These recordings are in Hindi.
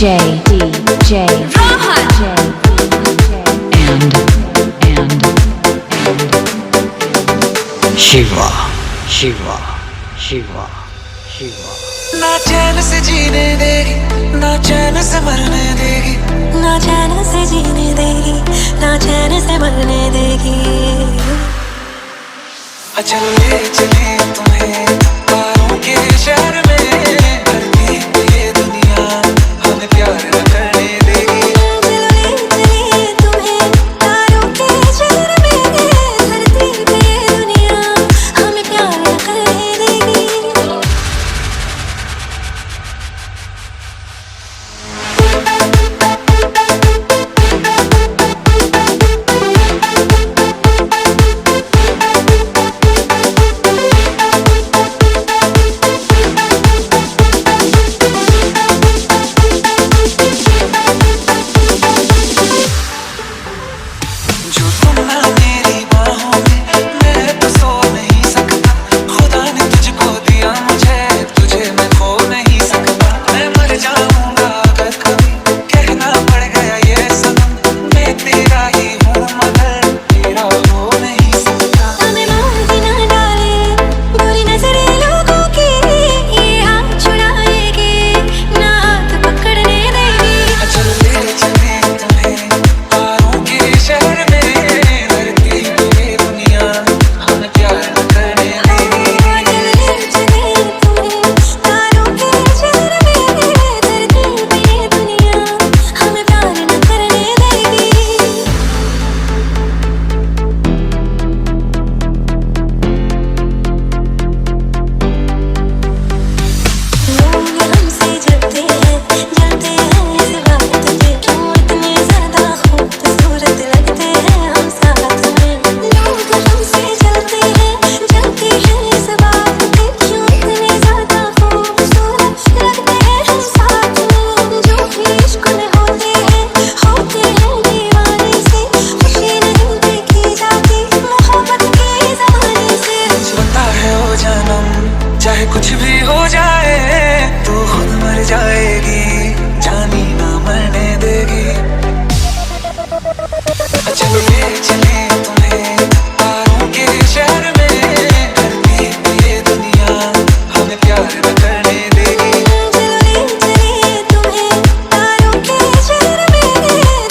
DJ Rohan and Shiva. ना चैन से जीने देगी, ना चैन से मरने देगी, ना चैन से जीने देगी, ना चैन से मरने देगी। चल ले चले तुम्हें तारों के शहर में, धरती पे ये दुनिया हमें प्यार न करने देगी। चलो ले चले तुम्हें तारों के शहर में, धरती पे ये दुनिया हमें प्यार न करने देगी। चाहे कुछ भी हो जाए, तू खुद मर जाएगी, जानी ना मरने देगी। चलो ले चले तुम्हें तारों के शहर में, धरती पे ये दुनिया हमें प्यार न करने देगी। चलो ले चले तुम्हें तारों के शहर में,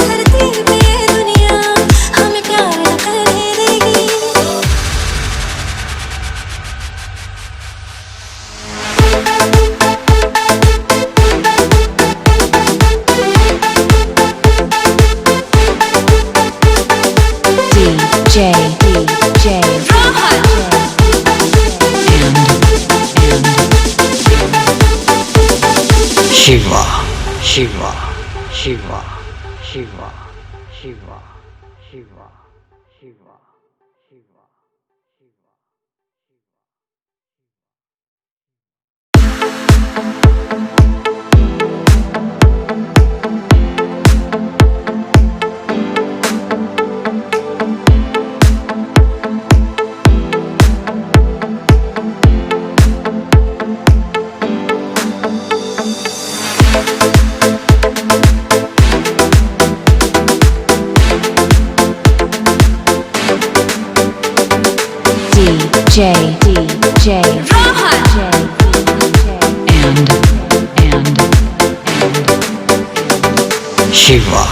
धरती पे ये दुनिया हमें प्यार न करने देगी। DJ Rohan and Shiva. DJ Rohan and Shiva.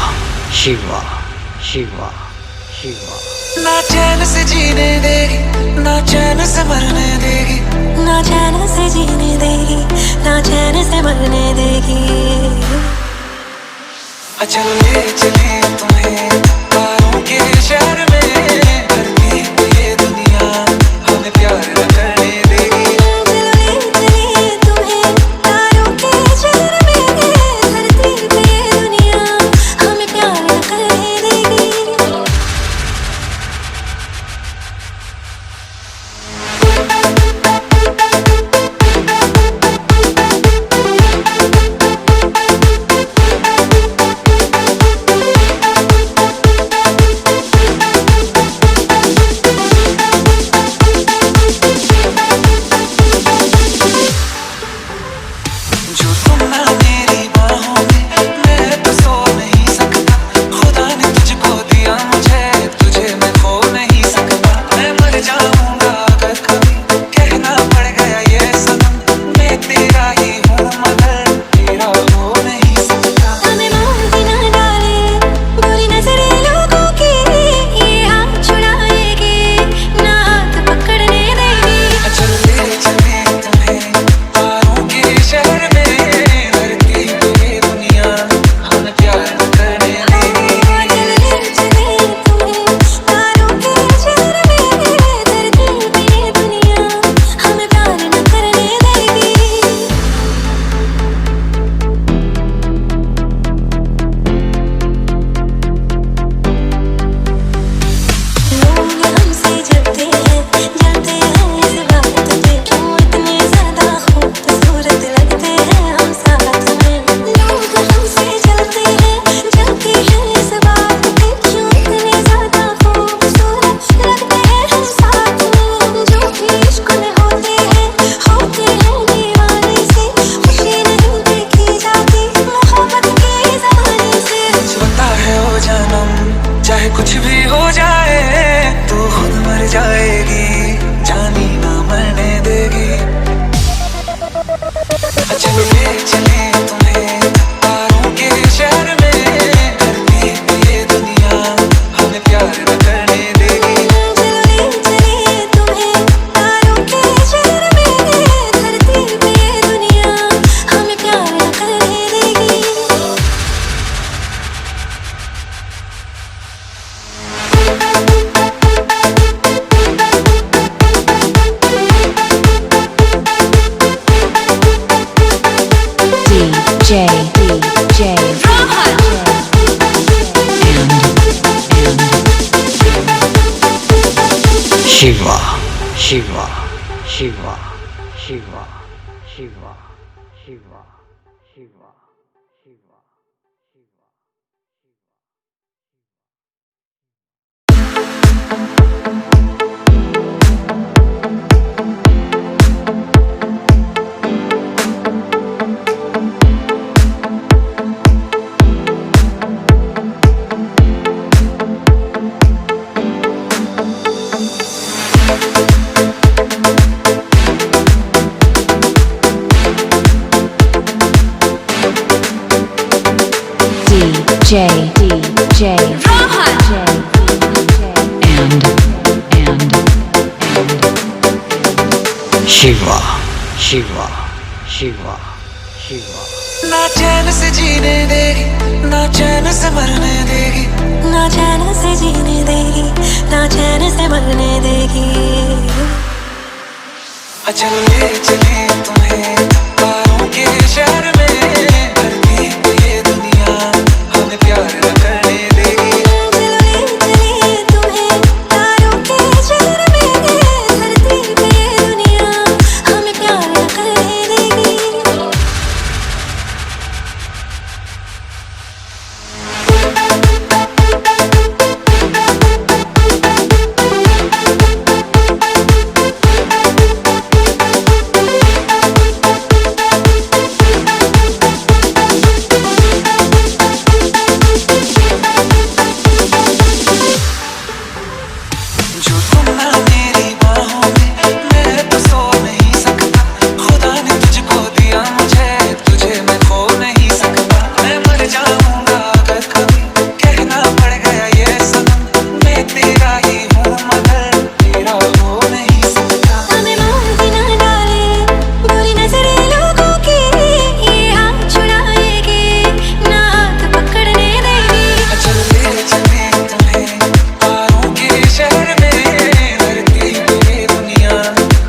ना चैन से जीने देगी, ना चैन से मरने देगी, ना चैन से जीने देगी, ना चैन से मरने देगी। चल ले चले तुम्हें तारों के शहर में, धरती पे ये दुनिया हमें प्यार न करने देगी। चलो ले चले तुम्हें तारों के शहर में, धरती पे ये दुनिया हमें प्यार न करने देगी। कुछ भी हो जाए तू खुद मर जाएगी, जानी ना मरने देगी। चलो ले चले तुम्हें तारों के शहर में, धरती पे ये दुनिया हमें प्यार न करने देगी। चलो ले चले तुम्हें तारों के शहर में, धरती पे ये दुनिया हमें प्यार न करने देगी। DJ Rohan and Shiva Shiva Shiva Shiva Shiva Shiva Shiva Shiva DJ Rohan and Shiva Shiva Shiva Shiva ना चैन से जीने देगी, ना चैन से मरने देगी। ना चैन से जीने देगी, ना चैन से मरने देगी। चल ले चले तुम्हें तारों के शहर में, धरती पे ये दुनिया हमें प्यार न करने देगी। चलो ले चले तुम्हें तारों के शहर में, धरती पे ये दुनिया हमें प्यार न करने देगी। जो तुम ना मेरी बाहों में, मैं तो सो नहीं सकता। खुदा ने तुझको दिया मुझे, तुझे मैं खो नहीं सकता। मैं मर जाऊंगा अगर कभी कहना पड़ गया ये सनम, मैं तेरा ही हूँ मगर तेरा हो नहीं सकता। हमें मार ना डाले बुरी नजरें लोगों की, ये हाथ छुड़ाएगी ना हाथ पकड़ने देगी। चल ले चले तुम्हें तारों के शहर में, धरती पे ये दुनिया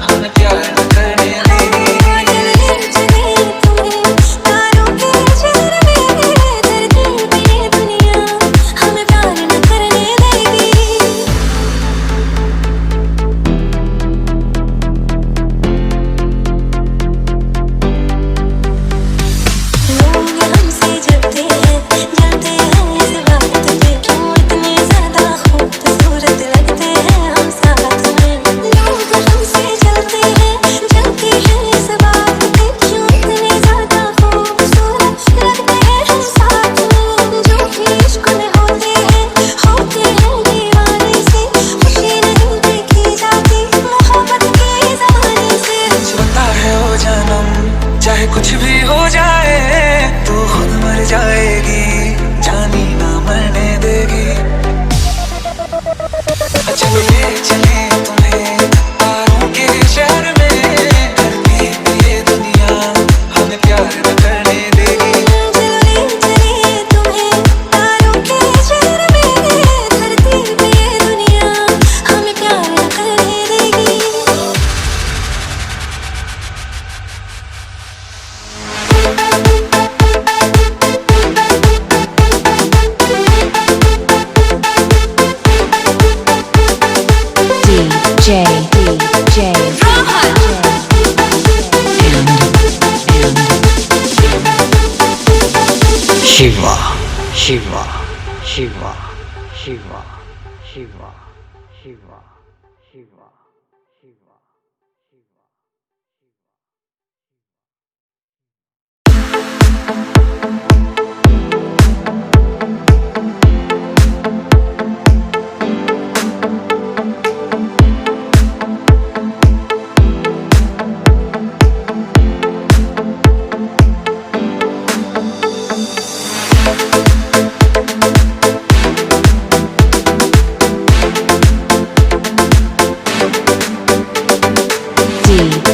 हमें प्यार न करने देगी। चल ले चले तुम्हें तारों के शहर में, धरती पे ये दुनिया हमें प्यार न करने देगी। लोग हमसे जलते हैं इस बात पे, क्यों इतने ज्यादा खूबसूरत लगते हैं हम साथ में। लोग हमसे जलते हैं इस बात पे, क्यों इतने ज्यादा खूबसूरत लगते हैं हम साथ में। जो भी इश्क में होते हैं दीवाने से, खुशी नहीं देखी जाती मोहब्बत के जमाने से। पता है ओ जानम, चाहे कुछ भी हो जाए तू खुद मर जाएगी, जानी ना मरने देगी। चलो ले चले तुम्हें तारों के शहर में, धरती पे ये दुनिया हमें प्यार न करने देगी। चलो ले चले तुम्हें तारों के शहर में, धरती पे ये दुनिया हमें प्यार न करने देगी। DJ Rohan and Shiva Shiva Shiva Shiva Shiva Shiva Shiva Shiva Shiva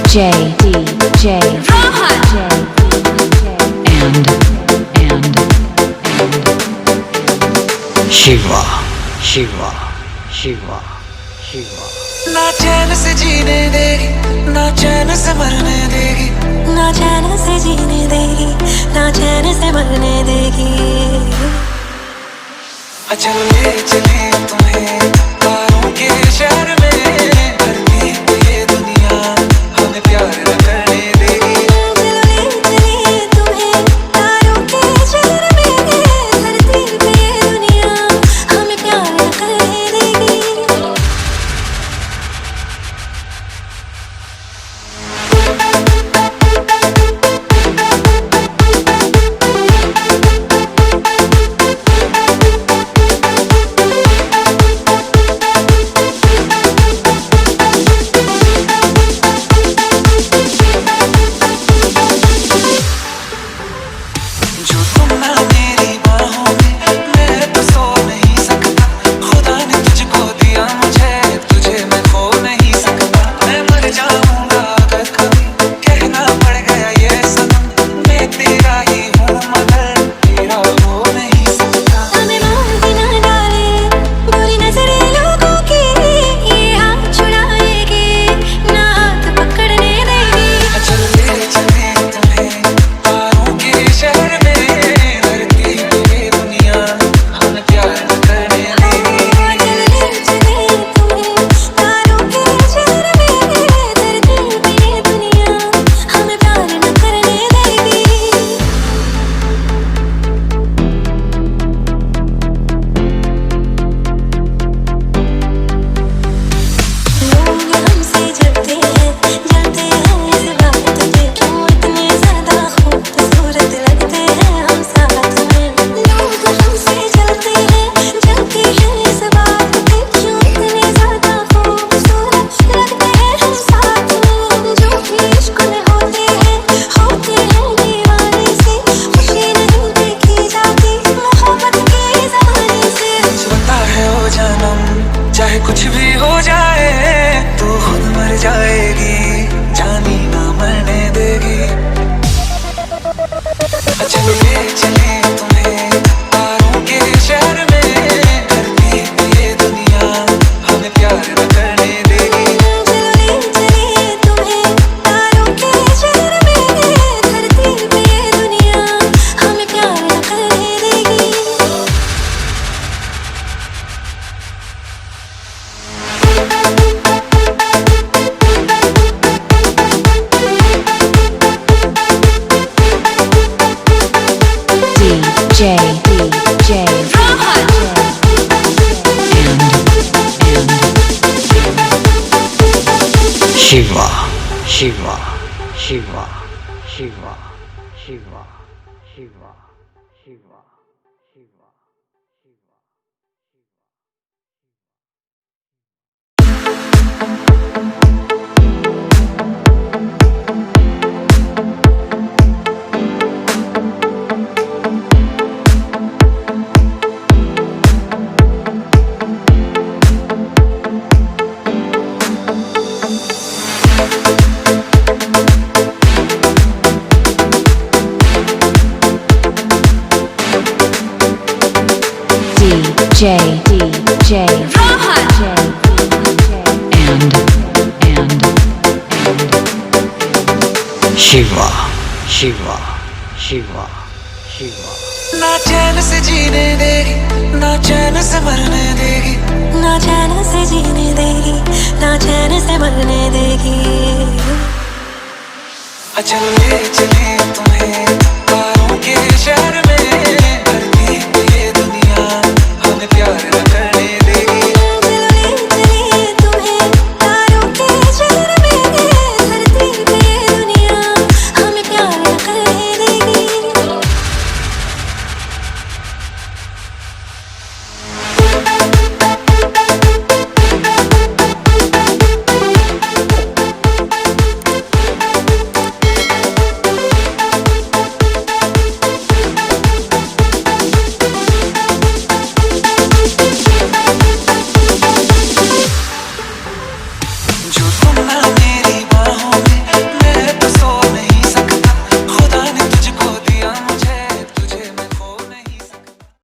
DJ Rohan and Shiva. ना चैन से जीने देगी, ना चैन से मरने देगी, ना चैन से जीने देगी, ना चैन से मरने देगी। चल ले चले तुम्हें तारों के शहर में, धरती पे ये दुनिया हमें प्यार न करने देगी। चलो ले चले तुम्हें तारों के शहर में, धरती पे ये दुनिया हमें प्यार न करने देगी। जो तुम ना मेरी बाहों में, मैं तो सो नहीं सकता। खुदा ने तुझको दिया मुझे, तुझे मैं खो नहीं सकता। मैं मर जाऊंगा अगर कभी कहना पड़ गया ये सनम, मैं तेरा ही हूँ मगर तेरा हो नहीं सकता। हमें मार भी ना डाले बुरी नजरें लोगों की, ये हाथ छुड़ाएगी ना हाथ पकड़ने देगी। चल ले चले तुम्हें तारों के शहर में, धरती पे ये दुनिया हमें प्यार न करने देगी। चल ले चले तुम्हें तारों के शहर में, धरती पे ये दुनिया हमें प्यार न करने देगी। लोग हमसे जलते हैं इस बात पे, क्यों इतने ज्यादा खूबसूरत लगते हैं हम साथ में। लोग हमसे जलते हैं इस बात पे, क्यों इतने ज्यादा खूबसूरत लगते हैं हम साथ में। जो भी इश्क में होते हैं दीवाने से, खुशी नहीं देखी जाती मोहब्बत के जमाने से। पता है ओ जानम, चाहे कुछ भी हो जाए, तू खुद मर जाएगी, जानी ना मरने देगी। चल ले चले तुम्हें तारों के शहर में, धरती पे ये दुनिया हमें प्यार न करने देगी। चलो ले चले तुम्हें तारों के शहर में, धरती पे ये दुनिया हमें प्यार न करने देगी। DJ Rohan and Shiva. DJ Rohan and Shiva. ना चैन से जीने देगी, ना चैन से मरने देगी, ना चैन से जीने देगी, ना चैन से मरने देगी। चल ले चले तुम्हें तारों के शहर में, धरती पे ये दुनिया हमें प्यार न